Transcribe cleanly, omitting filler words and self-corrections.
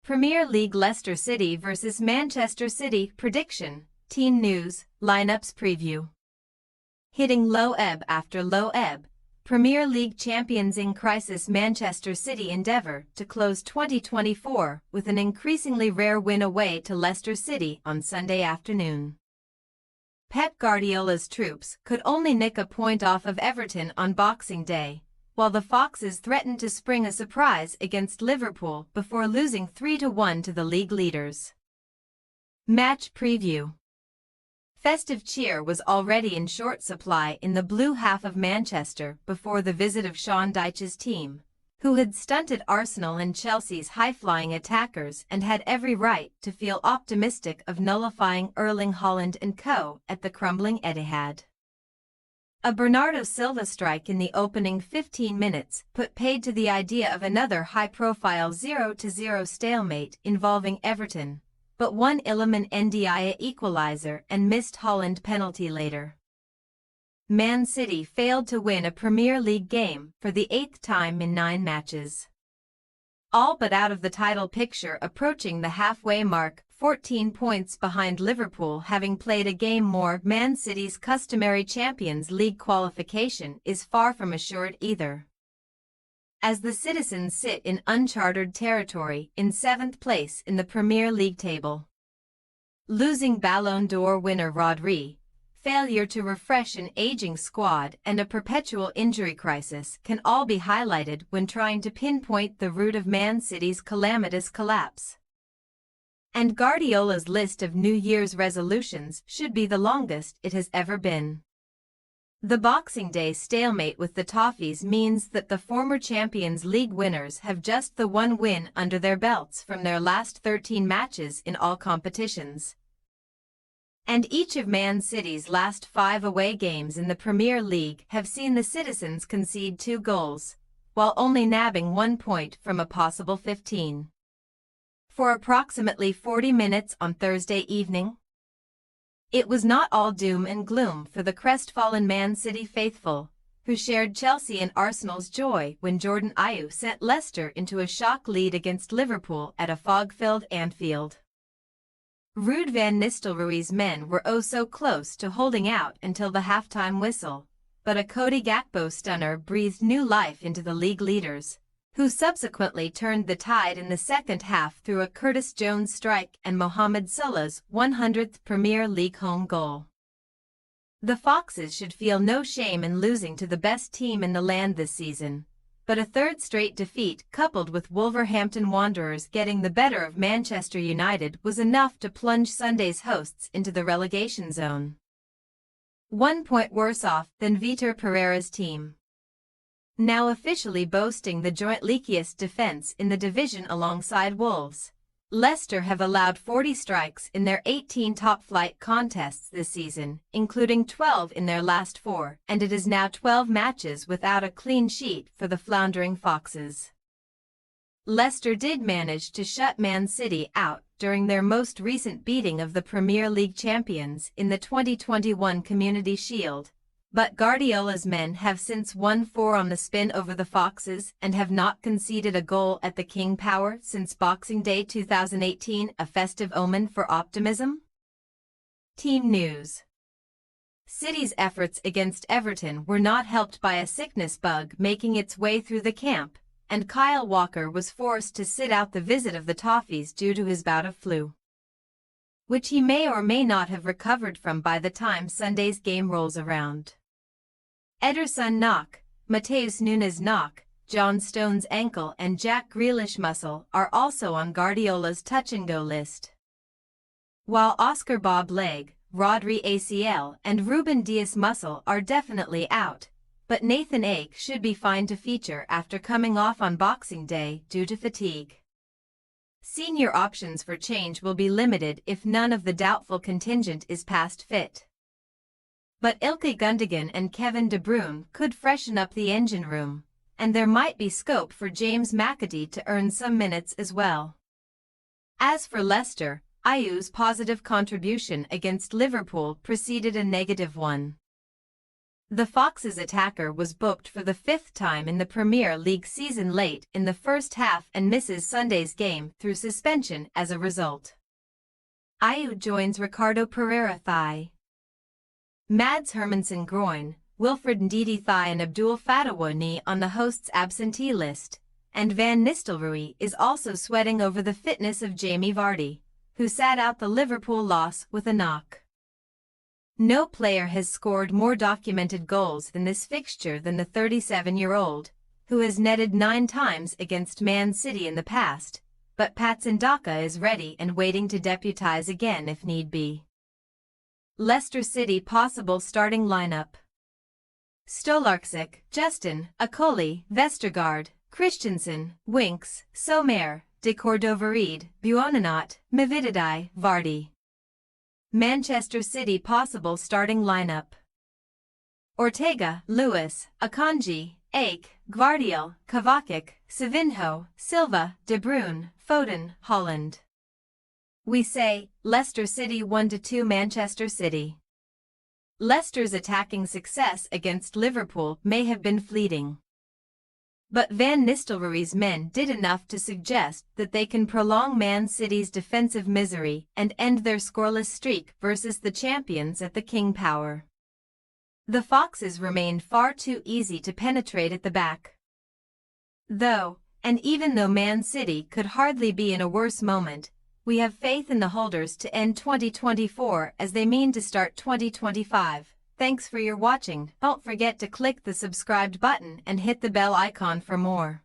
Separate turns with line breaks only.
Premier League Leicester City vs Manchester City prediction, team news, lineups preview. Hitting low ebb after low ebb, Premier League champions in crisis Manchester City endeavour to close 2024 with an increasingly rare win away to Leicester City on Sunday afternoon. Pep Guardiola's troops could only nick a point off of Everton on Boxing Day, while the Foxes threatened to spring a surprise against Liverpool before losing 3-1 to the league leaders. Match preview. Festive cheer was already in short supply in the blue half of Manchester before the visit of Sean Dyche's team, who had stunted Arsenal and Chelsea's high-flying attackers and had every right to feel optimistic of nullifying Erling Haaland and co. at the crumbling Etihad. A Bernardo Silva strike in the opening 15 minutes put paid to the idea of another high-profile 0-0 stalemate involving Everton, but one Iliman Ndiaye equaliser and missed Haaland penalty later. Man City failed to win a Premier League game for the 8th time in 9 matches. All but out of the title picture approaching the halfway mark, 14 points behind Liverpool having played a game more. Man City's customary Champions League qualification is far from assured either, as the citizens sit in uncharted territory in 7th place in the Premier League table. Losing Ballon d'Or winner Rodri, failure to refresh an aging squad and a perpetual injury crisis can all be highlighted when trying to pinpoint the root of Man City's calamitous collapse. And Guardiola's list of New Year's resolutions should be the longest it has ever been. The Boxing Day stalemate with the Toffees means that the former Champions League winners have just the one win under their belts from their last 13 matches in all competitions. And each of Man City's last 5 away games in the Premier League have seen the citizens concede 2 goals, while only nabbing 1 point from a possible 15. For approximately 40 minutes on Thursday evening, it was not all doom and gloom for the crestfallen Man City faithful, who shared Chelsea and Arsenal's joy when Jordan Ayew sent Leicester into a shock lead against Liverpool at a fog-filled Anfield. Ruud van Nistelrooy's men were oh so close to holding out until the halftime whistle, but a Cody Gakpo stunner breathed new life into the league leaders, who subsequently turned the tide in the second half through a Curtis Jones strike and Mohamed Salah's 100th Premier League home goal. The Foxes should feel no shame in losing to the best team in the land this season, but a third straight defeat coupled with Wolverhampton Wanderers getting the better of Manchester United was enough to plunge Sunday's hosts into the relegation zone. 1 point worse off than Vitor Pereira's team, now officially boasting the joint leakiest defence in the division alongside Wolves. Leicester have allowed 40 strikes in their 18 top-flight contests this season, including 12 in their last 4, and it is now 12 matches without a clean sheet for the floundering Foxes. Leicester did manage to shut Man City out during their most recent beating of the Premier League champions in the 2021 Community Shield, but Guardiola's men have since won 4 on the spin over the Foxes and have not conceded a goal at the King Power since Boxing Day 2018, a festive omen for optimism. Team news. City's efforts against Everton were not helped by a sickness bug making its way through the camp, and Kyle Walker was forced to sit out the visit of the Toffees due to his bout of flu, which he may or may not have recovered from by the time Sunday's game rolls around. Ederson knock, Mateus Nunes knock, John Stones ankle and Jack Grealish muscle are also on Guardiola's touch-and-go list, while Oscar Bob leg, Rodri ACL and Ruben Dias muscle are definitely out, but Nathan Ake should be fine to feature after coming off on Boxing Day due to fatigue. Senior options for change will be limited if none of the doubtful contingent is past fit, but Ilkay Gundogan and Kevin De Bruyne could freshen up the engine room, and there might be scope for James McAtee to earn some minutes as well. As for Leicester, Ayew's positive contribution against Liverpool preceded a negative one. The Foxes' attacker was booked for the 5th time in the Premier League season late in the first half and misses Sunday's game through suspension as a result. Ayew joins Ricardo Pereira thigh. Mads Hermansen groin, Wilfred Ndidi thigh and Abdul Fatawa knee on the hosts' absentee list, and Van Nistelrooy is also sweating over the fitness of Jamie Vardy, who sat out the Liverpool loss with a knock. No player has scored more documented goals in this fixture than the 37-year-old, who has netted 9 times against Man City in the past, but Patson Daka is ready and waiting to deputise again if need be. Leicester City possible starting lineup: Stolarczyk, Justin, Akoli, Vestergaard, Christensen, Winks, Sommer, De Cordova-Reid, Buonanotte, Mvididi, Vardy. Manchester City possible starting lineup: Ortega, Lewis, Akanji, Ake, Gvardiol, Kovacic, Savinho, Silva, De Bruyne, Foden, Holland. We say, Leicester City 1-2 Manchester City. Leicester's attacking success against Liverpool may have been fleeting, but Van Nistelrooy's men did enough to suggest that they can prolong Man City's defensive misery and end their scoreless streak versus the champions at the King Power. The Foxes remained far too easy to penetrate at the back, though, and even though Man City could hardly be in a worse moment, we have faith in the holders to end 2024 as they mean to start 2025. Thanks for your watching. Don't forget to click the subscribed button and hit the bell icon for more.